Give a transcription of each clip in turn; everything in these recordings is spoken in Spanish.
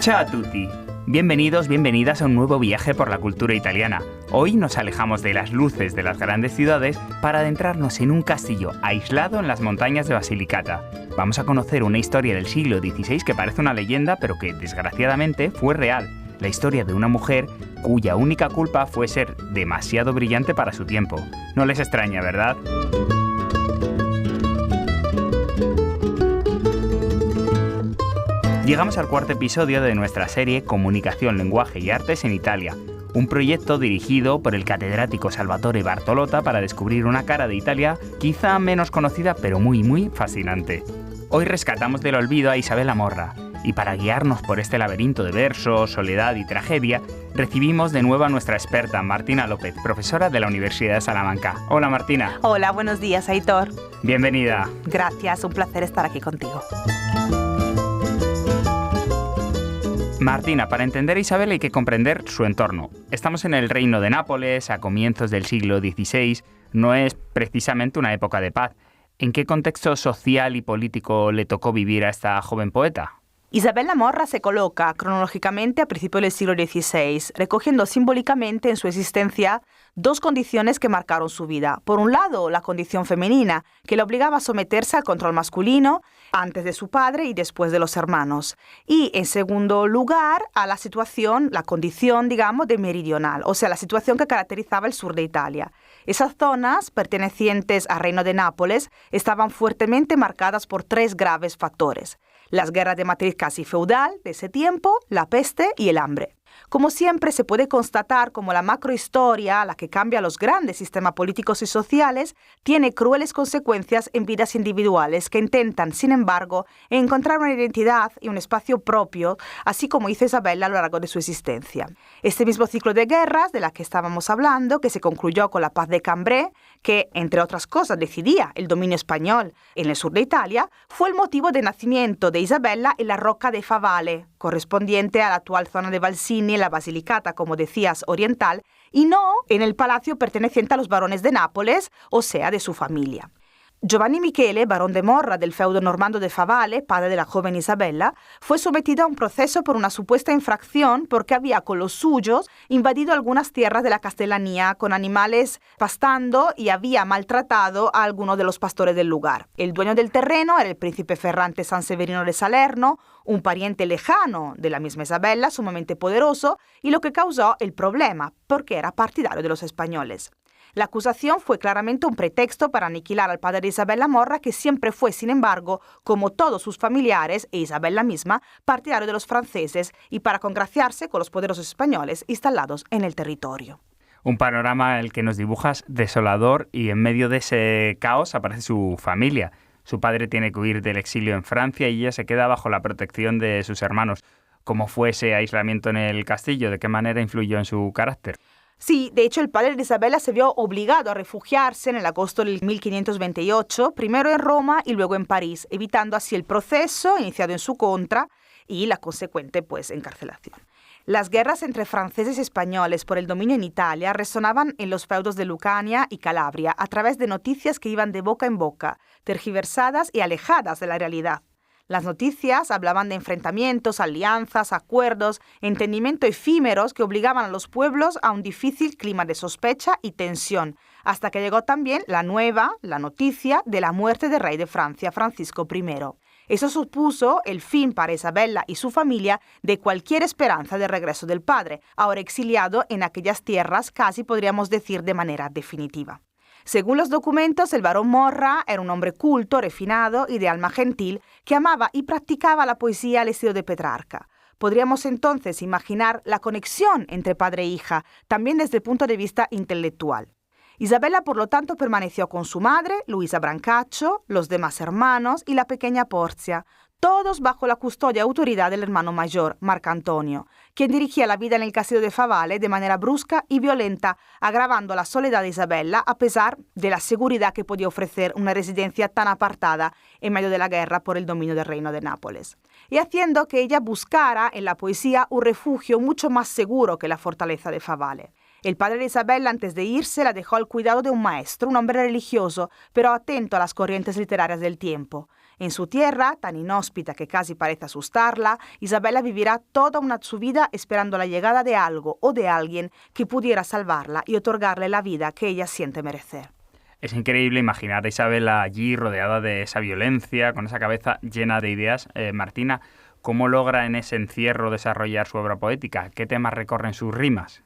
Ciao a tutti. Bienvenidos, bienvenidas a un nuevo viaje por la cultura italiana. Hoy nos alejamos de las luces de las grandes ciudades para adentrarnos en un castillo aislado en las montañas de Basilicata. Vamos a conocer una historia del siglo XVI que parece una leyenda, pero que desgraciadamente fue real. La historia de una mujer cuya única culpa fue ser demasiado brillante para su tiempo. No les extraña, ¿verdad? Llegamos al cuarto episodio de nuestra serie Comunicación, Lenguaje y Artes en Italia, un proyecto dirigido por el catedrático Salvatore Bartolotta para descubrir una cara de Italia quizá menos conocida pero muy fascinante. Hoy rescatamos del olvido a Isabella Morra, y para guiarnos por este laberinto de versos, soledad y tragedia, recibimos de nuevo a nuestra experta Martina López, profesora de la Universidad de Salamanca. Hola Martina. Hola, buenos días, Aitor. Bienvenida. Gracias, un placer estar aquí contigo. Martina, para entender a Isabel hay que comprender su entorno. Estamos en el Reino de Nápoles, a comienzos del siglo XVI. No es precisamente una época de paz. ¿En qué contexto social y político le tocó vivir a esta joven poeta? Isabella Morra se coloca cronológicamente a principios del siglo XVI, recogiendo simbólicamente en su existencia dos condiciones que marcaron su vida. Por un lado, la condición femenina, que la obligaba a someterse al control masculino antes de su padre y después de los hermanos. Y, en segundo lugar, a la condición, de meridional, o sea, la situación que caracterizaba el sur de Italia. Esas zonas, pertenecientes al Reino de Nápoles, estaban fuertemente marcadas por tres graves factores: las guerras de matriz casi feudal de ese tiempo, la peste y el hambre. Como siempre, se puede constatar como la macrohistoria, la que cambia los grandes sistemas políticos y sociales, tiene crueles consecuencias en vidas individuales que intentan, sin embargo, encontrar una identidad y un espacio propio, así como hizo Isabella a lo largo de su existencia. Este mismo ciclo de guerras de la que estábamos hablando, que se concluyó con la paz de Cambrai, que, entre otras cosas, decidía el dominio español en el sur de Italia, fue el motivo de nacimiento de Isabella en la Rocca de Favale, correspondiente a la actual zona de Valsini, en la Basilicata, como decías, oriental, y no en el palacio perteneciente a los barones de Nápoles, o sea, de su familia. Giovanni Michele, barón de Morra del feudo normando de Favale, padre de la joven Isabella, fue sometido a un proceso por una supuesta infracción porque había con los suyos invadido algunas tierras de la castellanía con animales pastando y había maltratado a algunos de los pastores del lugar. El dueño del terreno era el príncipe Ferrante Sanseverino de Salerno, un pariente lejano de la misma Isabella, sumamente poderoso, y lo que causó el problema, porque era partidario de los españoles. La acusación fue claramente un pretexto para aniquilar al padre de Isabella Morra, que siempre fue, sin embargo, como todos sus familiares e Isabella misma, partidario de los franceses y para congraciarse con los poderosos españoles instalados en el territorio. Un panorama el que nos dibujas desolador, y en medio de ese caos aparece su familia. Su padre tiene que huir del exilio en Francia y ella se queda bajo la protección de sus hermanos. ¿Cómo fue ese aislamiento en el castillo? ¿De qué manera influyó en su carácter? Sí, de hecho el padre de Isabella se vio obligado a refugiarse en el agosto del 1528, primero en Roma y luego en París, evitando así el proceso iniciado en su contra y la consecuente encarcelación. Las guerras entre franceses y españoles por el dominio en Italia resonaban en los feudos de Lucania y Calabria a través de noticias que iban de boca en boca, tergiversadas y alejadas de la realidad. Las noticias hablaban de enfrentamientos, alianzas, acuerdos, entendimiento efímeros que obligaban a los pueblos a un difícil clima de sospecha y tensión, hasta que llegó también la noticia de la muerte del rey de Francia, Francisco I. Eso supuso el fin para Isabella y su familia de cualquier esperanza de regreso del padre, ahora exiliado en aquellas tierras, casi podríamos decir de manera definitiva. Según los documentos, el barón Morra era un hombre culto, refinado y de alma gentil que amaba y practicaba la poesía al estilo de Petrarca. Podríamos entonces imaginar la conexión entre padre e hija, también desde el punto de vista intelectual. Isabella, por lo tanto, permaneció con su madre, Luisa Brancaccio, los demás hermanos y la pequeña Porzia, todos bajo la custodia y autoridad del hermano mayor, Marcantonio, quien dirigía la vida en el castillo de Favale de manera brusca y violenta, agravando la soledad de Isabella a pesar de la seguridad que podía ofrecer una residencia tan apartada en medio de la guerra por el dominio del reino de Nápoles, y haciendo que ella buscara en la poesía un refugio mucho más seguro que la fortaleza de Favale. El padre de Isabella, antes de irse, la dejó al cuidado de un maestro, un hombre religioso, pero atento a las corrientes literarias del tiempo. En su tierra, tan inhóspita que casi parece asustarla, Isabella vivirá toda su vida esperando la llegada de algo o de alguien que pudiera salvarla y otorgarle la vida que ella siente merecer. Es increíble imaginar a Isabella allí rodeada de esa violencia, con esa cabeza llena de ideas. Martina, ¿cómo logra en ese encierro desarrollar su obra poética? ¿Qué temas recorren sus rimas?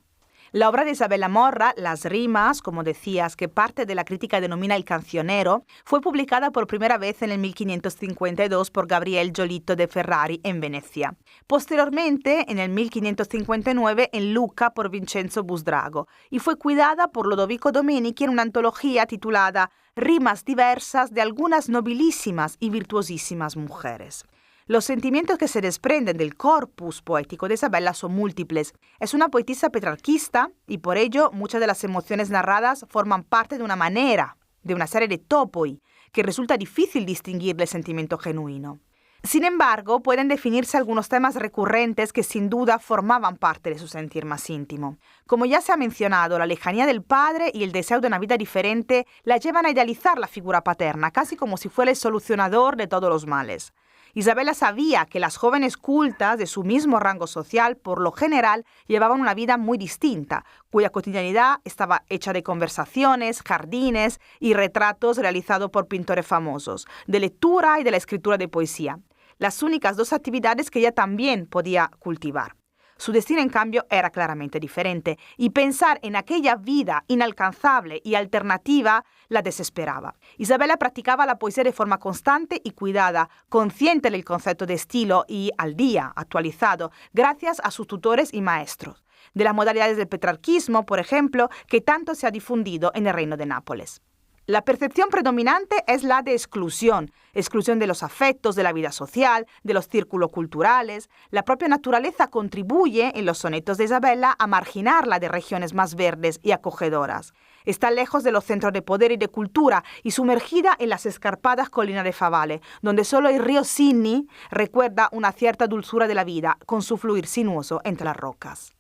La obra de Isabella Morra, Las rimas, como decías, que parte de la crítica denomina El cancionero, fue publicada por primera vez en el 1552 por Gabriel Giolito de Ferrari en Venecia. Posteriormente, en el 1559, en Lucca por Vincenzo Busdrago, y fue cuidada por Lodovico Domenici en una antología titulada Rimas diversas de algunas nobilísimas y virtuosísimas mujeres. Los sentimientos que se desprenden del corpus poético de Isabella son múltiples. Es una poetisa petrarquista y por ello muchas de las emociones narradas forman parte de una manera, de una serie de topoi, que resulta difícil distinguir del sentimiento genuino. Sin embargo, pueden definirse algunos temas recurrentes que sin duda formaban parte de su sentir más íntimo. Como ya se ha mencionado, la lejanía del padre y el deseo de una vida diferente la llevan a idealizar la figura paterna, casi como si fuera el solucionador de todos los males. Isabella sabía que las jóvenes cultas de su mismo rango social, por lo general, llevaban una vida muy distinta, cuya cotidianidad estaba hecha de conversaciones, jardines y retratos realizados por pintores famosos, de lectura y de la escritura de poesía, las únicas dos actividades que ella también podía cultivar. Su destino, en cambio, era claramente diferente, y pensar en aquella vida inalcanzable y alternativa la desesperaba. Isabella practicaba la poesía de forma constante y cuidada, consciente del concepto de estilo y al día, actualizado, gracias a sus tutores y maestros. De las modalidades del petrarquismo, por ejemplo, que tanto se ha difundido en el Reino de Nápoles. La percepción predominante es la de exclusión de los afectos, de la vida social, de los círculos culturales. La propia naturaleza contribuye en los sonetos de Isabella a marginarla de regiones más verdes y acogedoras. Está lejos de los centros de poder y de cultura y sumergida en las escarpadas colinas de Favale, donde solo el río Sinni recuerda una cierta dulzura de la vida con su fluir sinuoso entre las rocas.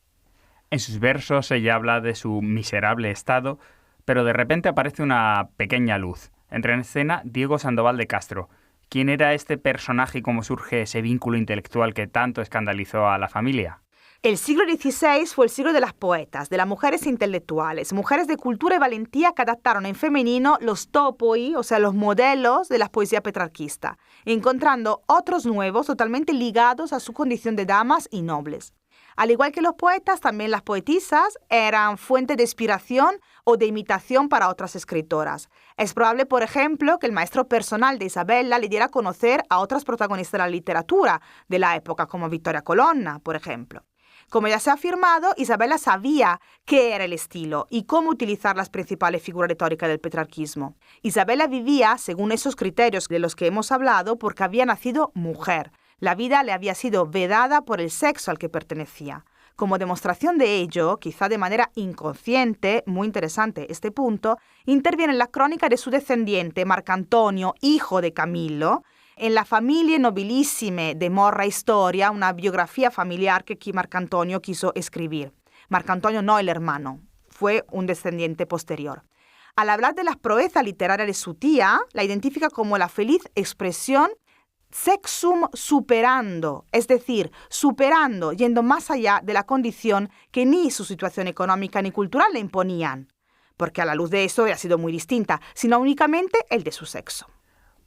En sus versos ella habla de su miserable estado, pero de repente aparece una pequeña luz. Entra en escena Diego Sandoval de Castro. ¿Quién era este personaje y cómo surge ese vínculo intelectual que tanto escandalizó a la familia? El siglo XVI fue el siglo de las poetas, de las mujeres intelectuales, mujeres de cultura y valentía que adaptaron en femenino los topoi, o sea, los modelos de la poesía petrarquista, encontrando otros nuevos totalmente ligados a su condición de damas y nobles. Al igual que los poetas, también las poetisas eran fuente de inspiración o de imitación para otras escritoras. Es probable, por ejemplo, que el maestro personal de Isabella le diera a conocer a otras protagonistas de la literatura de la época, como Vittoria Colonna, por ejemplo. Como ya se ha afirmado, Isabella sabía qué era el estilo y cómo utilizar las principales figuras retóricas del petrarquismo. Isabella vivía según esos criterios de los que hemos hablado porque había nacido mujer. La vida le había sido vedada por el sexo al que pertenecía. Como demostración de ello, quizá de manera inconsciente, muy interesante este punto, interviene en la crónica de su descendiente Marcantonio, hijo de Camillo, en la Familie Nobilissime de Morra Historia, una biografía familiar que Marcantonio quiso escribir. Marcantonio no el hermano, fue un descendiente posterior. Al hablar de las proezas literarias de su tía, la identifica como la feliz expresión sexum superando, es decir, superando, yendo más allá de la condición que ni su situación económica ni cultural le imponían, porque a la luz de eso había sido muy distinta, sino únicamente el de su sexo.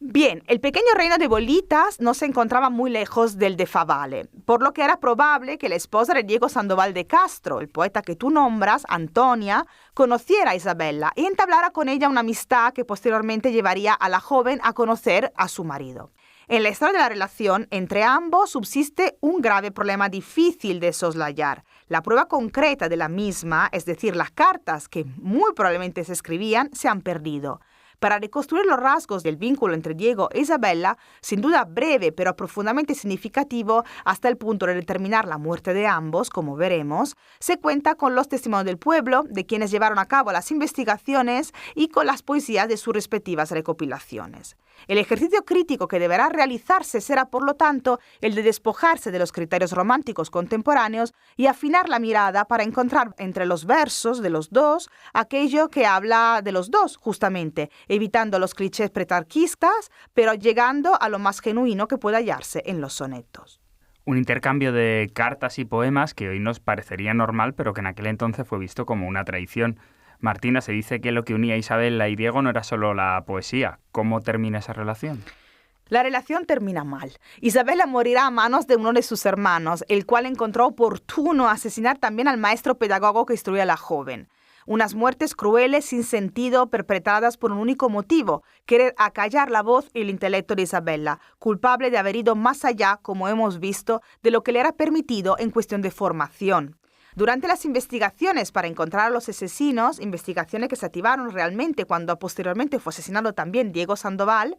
Bien, el pequeño reino de Bolitas no se encontraba muy lejos del de Favale, por lo que era probable que la esposa de Diego Sandoval de Castro, el poeta que tú nombras, Antonia, conociera a Isabella y entablara con ella una amistad que posteriormente llevaría a la joven a conocer a su marido. En la historia de la relación entre ambos subsiste un grave problema difícil de soslayar. La prueba concreta de la misma, es decir, las cartas que muy probablemente se escribían, se han perdido. Para reconstruir los rasgos del vínculo entre Diego e Isabella, sin duda breve pero profundamente significativo hasta el punto de determinar la muerte de ambos, como veremos, se cuenta con los testimonios del pueblo, de quienes llevaron a cabo las investigaciones y con las poesías de sus respectivas recopilaciones. El ejercicio crítico que deberá realizarse será, por lo tanto, el de despojarse de los criterios románticos contemporáneos y afinar la mirada para encontrar entre los versos de los dos aquello que habla de los dos, justamente, evitando los clichés petrarquistas, pero llegando a lo más genuino que pueda hallarse en los sonetos. Un intercambio de cartas y poemas que hoy nos parecería normal, pero que en aquel entonces fue visto como una traición. Martina, se dice que lo que unía a Isabela y Diego no era solo la poesía. ¿Cómo termina esa relación? La relación termina mal. Isabela morirá a manos de uno de sus hermanos, el cual encontró oportuno asesinar también al maestro pedagogo que instruía a la joven. Unas muertes crueles, sin sentido, perpetradas por un único motivo, querer acallar la voz y el intelecto de Isabela, culpable de haber ido más allá, como hemos visto, de lo que le era permitido en cuestión de formación. Durante las investigaciones para encontrar a los asesinos, investigaciones que se activaron realmente cuando posteriormente fue asesinado también Diego Sandoval,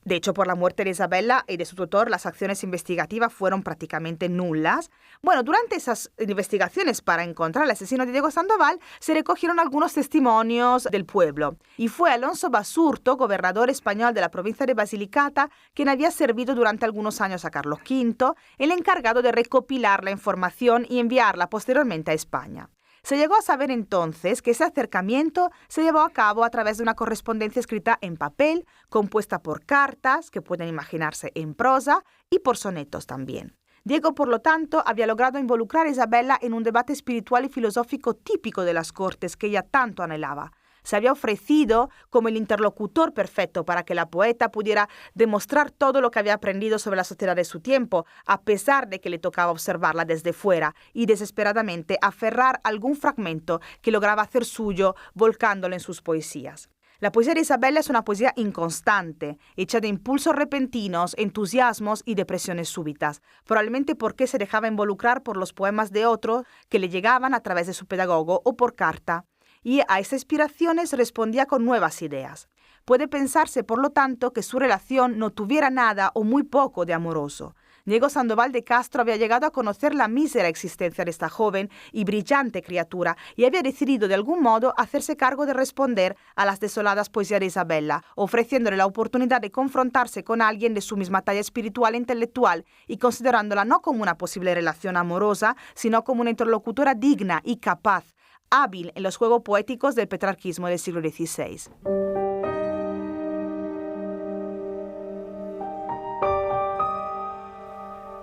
de hecho, por la muerte de Isabela y de su tutor, las acciones investigativas fueron prácticamente nulas. Bueno, durante esas investigaciones para encontrar al asesino de Diego Sandoval, se recogieron algunos testimonios del pueblo. Y fue Alonso Basurto, gobernador español de la provincia de Basilicata, quien había servido durante algunos años a Carlos V, el encargado de recopilar la información y enviarla posteriormente a España. Se llegó a saber entonces que ese acercamiento se llevó a cabo a través de una correspondencia escrita en papel, compuesta por cartas, que pueden imaginarse en prosa, y por sonetos también. Diego, por lo tanto, había logrado involucrar a Isabela en un debate espiritual y filosófico típico de las cortes que ella tanto anhelaba. Se había ofrecido como el interlocutor perfecto para que la poeta pudiera demostrar todo lo que había aprendido sobre la sociedad de su tiempo, a pesar de que le tocaba observarla desde fuera y desesperadamente aferrar algún fragmento que lograba hacer suyo, volcándolo en sus poesías. La poesía de Isabela es una poesía inconstante, hecha de impulsos repentinos, entusiasmos y depresiones súbitas, probablemente porque se dejaba involucrar por los poemas de otro que le llegaban a través de su pedagogo o por carta, y a esas inspiraciones respondía con nuevas ideas. Puede pensarse, por lo tanto, que su relación no tuviera nada o muy poco de amoroso. Diego Sandoval de Castro había llegado a conocer la mísera existencia de esta joven y brillante criatura y había decidido de algún modo hacerse cargo de responder a las desoladas poesías de Isabela, ofreciéndole la oportunidad de confrontarse con alguien de su misma talla espiritual e intelectual y considerándola no como una posible relación amorosa, sino como una interlocutora digna y capaz, hábil en los juegos poéticos del petrarquismo del siglo XVI.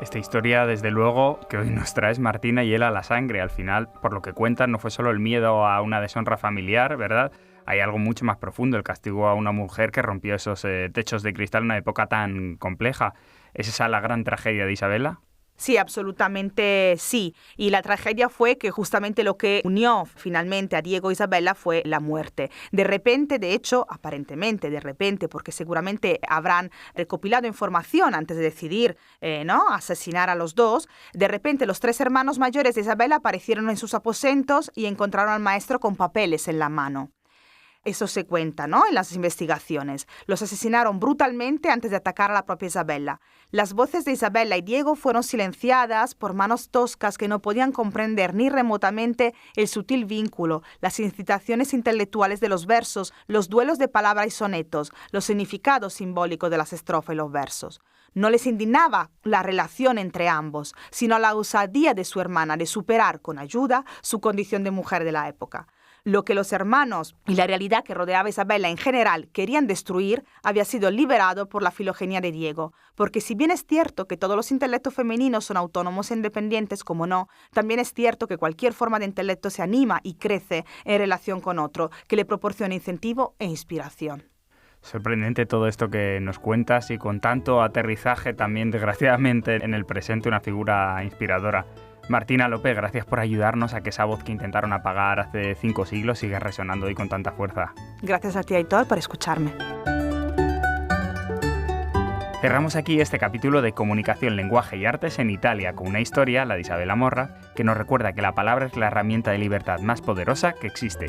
Esta historia, desde luego, que hoy nos traes, Martina, hiela la sangre. Al final, por lo que cuentan, no fue solo el miedo a una deshonra familiar, ¿verdad? Hay algo mucho más profundo, el castigo a una mujer que rompió esos techos de cristal en una época tan compleja. ¿Es esa la gran tragedia de Isabela? Sí, absolutamente sí. Y la tragedia fue que justamente lo que unió finalmente a Diego e Isabela fue la muerte. De repente, de hecho, aparentemente de repente, porque seguramente habrán recopilado información antes de decidir asesinar a los dos, de repente los tres hermanos mayores de Isabela aparecieron en sus aposentos y encontraron al maestro con papeles en la mano. Eso se cuenta, ¿no?, en las investigaciones. Los asesinaron brutalmente antes de atacar a la propia Isabela. Las voces de Isabela y Diego fueron silenciadas por manos toscas que no podían comprender ni remotamente el sutil vínculo, las incitaciones intelectuales de los versos, los duelos de palabra y sonetos, los significados simbólicos de las estrofas y los versos. No les indignaba la relación entre ambos, sino la osadía de su hermana de superar con ayuda su condición de mujer de la época. Lo que los hermanos y la realidad que rodeaba a Isabela en general querían destruir había sido liberado por la filogenia de Diego, porque si bien es cierto que todos los intelectos femeninos son autónomos e independientes, como no, también es cierto que cualquier forma de intelecto se anima y crece en relación con otro, que le proporciona incentivo e inspiración. Sorprendente todo esto que nos cuentas y con tanto aterrizaje también, desgraciadamente, en el presente, una figura inspiradora. Martina López, gracias por ayudarnos a que esa voz que intentaron apagar hace 5 siglos siga resonando hoy con tanta fuerza. Gracias a ti, Aitor, por escucharme. Cerramos aquí este capítulo de Comunicación, Lenguaje y Artes en Italia con una historia, la de Isabela Morra, que nos recuerda que la palabra es la herramienta de libertad más poderosa que existe.